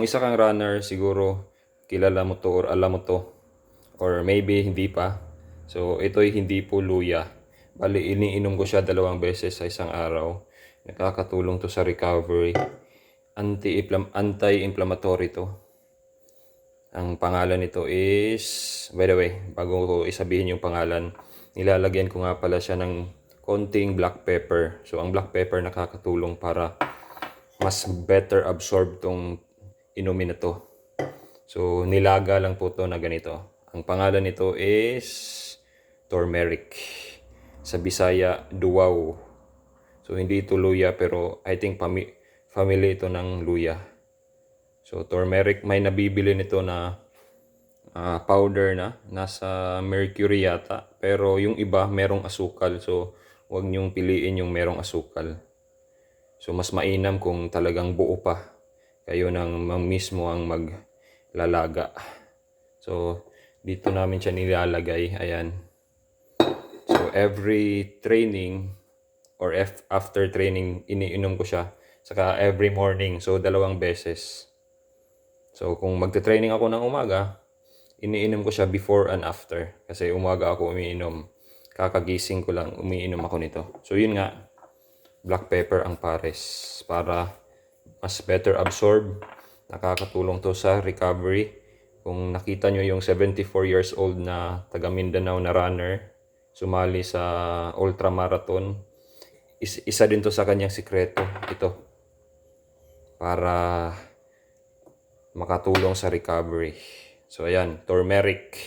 isa kang runner, siguro kilala mo to or alam mo to. Or maybe hindi pa. So, ito'y hindi po luya. Bali, iniinom ko siya 2 beses sa isang araw. Nakakatulong to sa recovery. Anti-inflammatory to. Ang pangalan nito is, by the way, bago ko isabihin yung pangalan, nilalagyan ko nga pala siya ng konting black pepper. So, ang black pepper nakakatulong para mas better absorb tong inumin na to. So, nilaga lang po to na ganito. Ang pangalan nito is turmeric. Sa Bisaya, duwaw. So, hindi ito luya, pero I think family ito ng luya. So, turmeric, may nabibili nito na powder na. Nasa mercury yata. Pero yung iba, merong asukal. So, huwag niyong piliin yung merong asukal. So, mas mainam kung talagang buo pa. Kayo nang mismo ang maglalaga. So, dito namin siya nilalagay. Ayan. So, every training or after training, iniinom ko siya. Saka every morning. So, 2 beses. So, kung magte-training ako ng umaga, iniinom ko siya before and after. Kasi umaga ako umiinom. Kakagising ko lang, umiinom ako nito. So, yun nga. Black pepper ang pares. Para mas better absorb. Nakakatulong to sa recovery. Kung nakita nyo yung 74 years old na taga Mindanao na runner, sumali sa ultramarathon, isa din to sa kanyang sikreto. Ito. Para makatulong sa recovery. So, ayan. Turmeric.